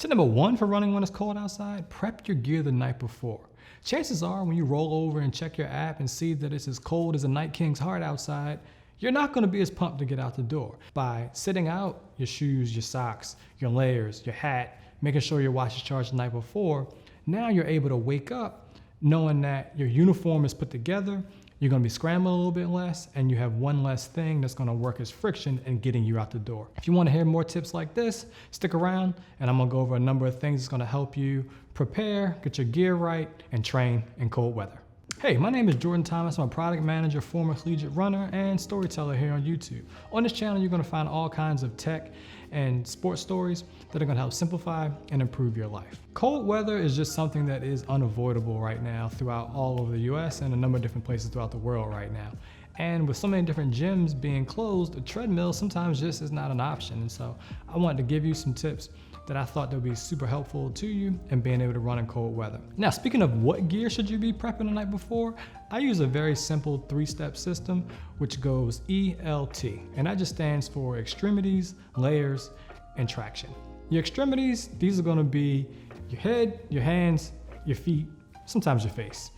Tip number one for running when it's cold outside, prep your gear the night before. Chances are when you roll over and check your app and see that it's as cold as a Night King's heart outside, you're not going to be as pumped to get out the door. By sitting out your shoes, your socks, your layers, your hat, making sure your watch is charged the night before, now you're able to wake up knowing that your uniform is put together, you're going to be scrambling a little bit less, and you have one less thing that's going to work as friction in getting you out the door. If you want to hear more tips like this, stick around, and I'm going to go over a number of things that's going to help you prepare, get your gear right, and train in cold weather. Hey, my name is Jordan Thomas. I'm a product manager, former collegiate runner, and storyteller here on YouTube. On this channel, you're going to find all kinds of tech and sports stories that are going to help simplify and improve your life. Cold weather is just something that is unavoidable right now throughout all over the US and a number of different places throughout the world right now. And with so many different gyms being closed, a treadmill sometimes just is not an option. And so I wanted to give you some tips that I thought that would be super helpful to you in being able to run in cold weather. Now, speaking of what gear should you be prepping the night before, I use a very simple 3-step system, which goes ELT, and that just stands for extremities, layers, and traction. Your extremities, these are gonna be your head, your hands, your feet, sometimes your face.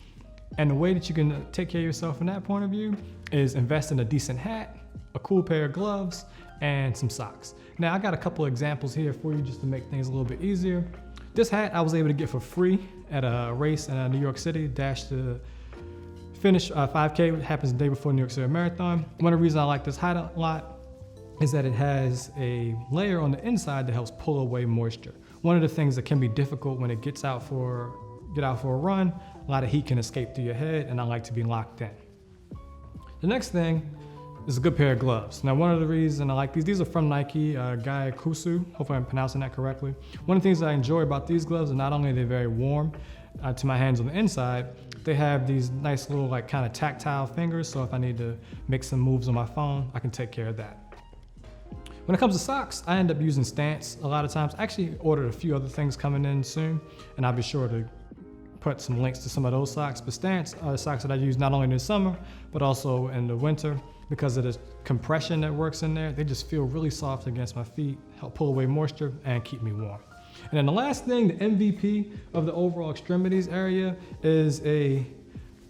And the way that you can take care of yourself from that point of view is invest in a decent hat, a cool pair of gloves, and some socks. Now I got a couple of examples here for you just to make things a little bit easier. This hat I was able to get for free at a race in New York City, dash to finish 5K, it happens the day before New York City Marathon. One of the reasons I like this hat a lot is that it has a layer on the inside that helps pull away moisture. One of the things that can be difficult when it get out for a run, a lot of heat can escape through your head, and I like to be locked in. The next thing is a good pair of gloves. Now, one of the reasons I like these are from Nike, Guy Kusu, hopefully I'm pronouncing that correctly. One of the things that I enjoy about these gloves is not only are they very warm to my hands on the inside, they have these nice little like kind of tactile fingers, so if I need to make some moves on my phone, I can take care of that. When it comes to socks, I end up using Stance a lot of times. I actually ordered a few other things coming in soon, and I'll be sure to put some links to some of those socks. But Stance are the socks that I use not only in the summer, but also in the winter. Because of the compression that works in there, they just feel really soft against my feet, help pull away moisture, and keep me warm. And then the last thing, the MVP of the overall extremities area is a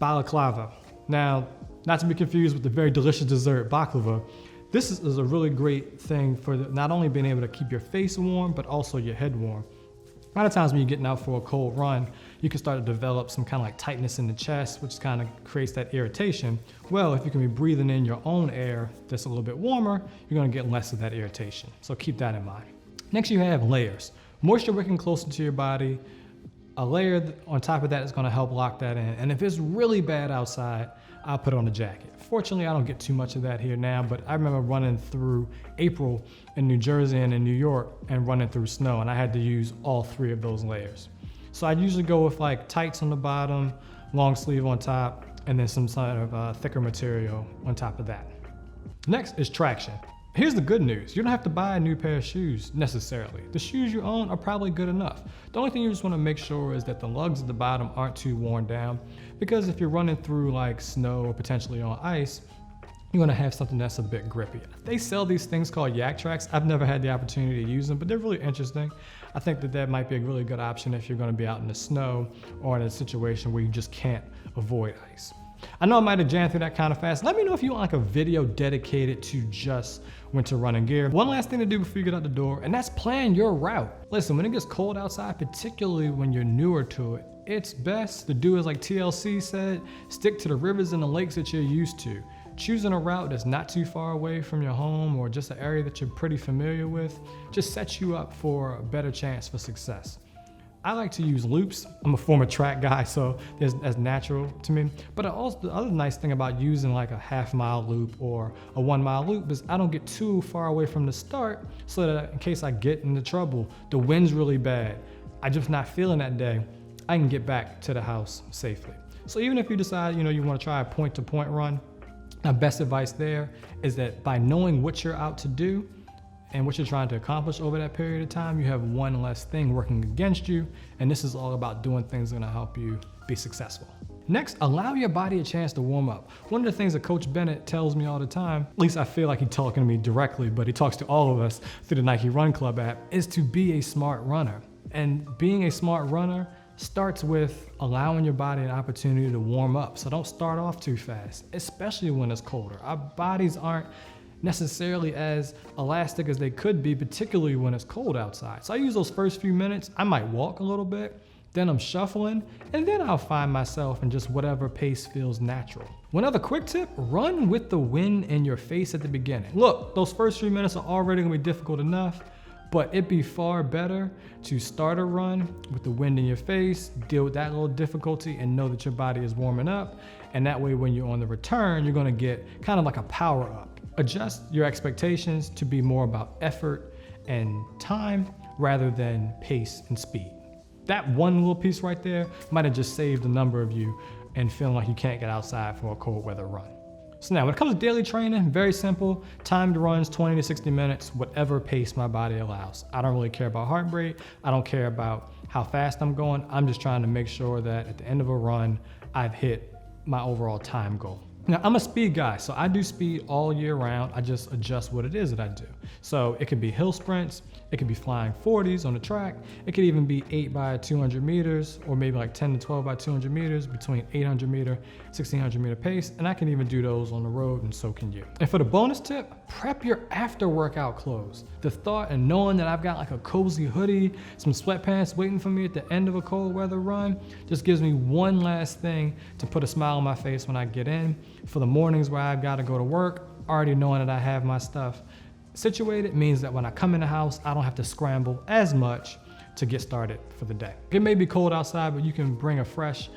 balaclava. Now, not to be confused with the very delicious dessert baklava, this is a really great thing for not only being able to keep your face warm, but also your head warm. A lot of times when you're getting out for a cold run, you can start to develop some kind of like tightness in the chest, which kind of creates that irritation. Well, if you can be breathing in your own air that's a little bit warmer, you're gonna get less of that irritation. So keep that in mind. Next, you have layers. Moisture wicking closer to your body. A layer on top of that is gonna help lock that in. And if it's really bad outside, I'll put on a jacket. Fortunately, I don't get too much of that here now, but I remember running through April in New Jersey and in New York and running through snow, and I had to use all 3 of those layers. So I'd usually go with like tights on the bottom, long sleeve on top, and then some sort of thicker material on top of that. Next is traction. Here's the good news. You don't have to buy a new pair of shoes necessarily. The shoes you own are probably good enough. The only thing you just want to make sure is that the lugs at the bottom aren't too worn down, because if you're running through like snow or potentially on ice, you want to have something that's a bit grippy. They sell these things called yak tracks. I've never had the opportunity to use them, but they're really interesting. I think that might be a really good option if you're going to be out in the snow or in a situation where you just can't avoid ice. I know I might have jammed through that kind of fast. Let me know if you want like a video dedicated to just winter running gear. One last thing to do before you get out the door, and that's plan your route. Listen, when it gets cold outside, particularly when you're newer to it, it's best to do as like TLC said, stick to the rivers and the lakes that you're used to. Choosing a route that's not too far away from your home or just an area that you're pretty familiar with just sets you up for a better chance for success. I like to use loops. I'm a former track guy, so that's natural to me. But also, the other nice thing about using like a half-mile loop or a 1-mile loop is I don't get too far away from the start, so that in case I get into trouble, the wind's really bad, I'm just not feeling that day, I can get back to the house safely. So even if you decide, you want to try a point-to-point run, my best advice there is that by knowing what you're out to do and what you're trying to accomplish over that period of time, you have one less thing working against you, and this is all about doing things that are gonna help you be successful. Next, allow your body a chance to warm up. One of the things that Coach Bennett tells me all the time, at least I feel like he's talking to me directly, but he talks to all of us through the Nike Run Club app, is to be a smart runner. And being a smart runner starts with allowing your body an opportunity to warm up. So don't start off too fast, especially when it's colder. Our bodies aren't necessarily as elastic as they could be, particularly when it's cold outside. So I use those first few minutes, I might walk a little bit, then I'm shuffling, and then I'll find myself in just whatever pace feels natural. One other quick tip, run with the wind in your face at the beginning. Look, those first few minutes are already gonna be difficult enough, but it'd be far better to start a run with the wind in your face, deal with that little difficulty, and know that your body is warming up. And that way, when you're on the return, you're gonna get kind of like a power up. Adjust your expectations to be more about effort and time rather than pace and speed. That one little piece right there might have just saved a number of you and feeling like you can't get outside for a cold weather run. So now when it comes to daily training, very simple, timed runs 20 to 60 minutes, whatever pace my body allows. I don't really care about heart rate. I don't care about how fast I'm going. I'm just trying to make sure that at the end of a run, I've hit my overall time goal. Now, I'm a speed guy, so I do speed all year round. I just adjust what it is that I do. So it could be hill sprints, it could be flying 40s on the track, it could even be 8 by 200 meters, or maybe like 10 to 12 by 200 meters between 800 meter, 1600 meter pace, and I can even do those on the road, and so can you. And for the bonus tip, prep your after workout clothes. The thought and knowing that I've got like a cozy hoodie, some sweatpants waiting for me at the end of a cold weather run, just gives me one last thing to put a smile on my face when I get in. For the mornings where I've got to go to work, already knowing that I have my stuff situated means that when I come in the house, I don't have to scramble as much to get started for the day. It may be cold outside, but you can bring a fresh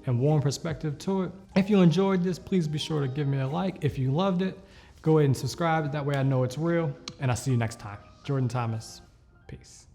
and warm perspective to it. If you enjoyed this, please be sure to give me a like. If you loved it, go ahead and subscribe. That way I know it's real. And I'll see you next time. Jordan Thomas, peace.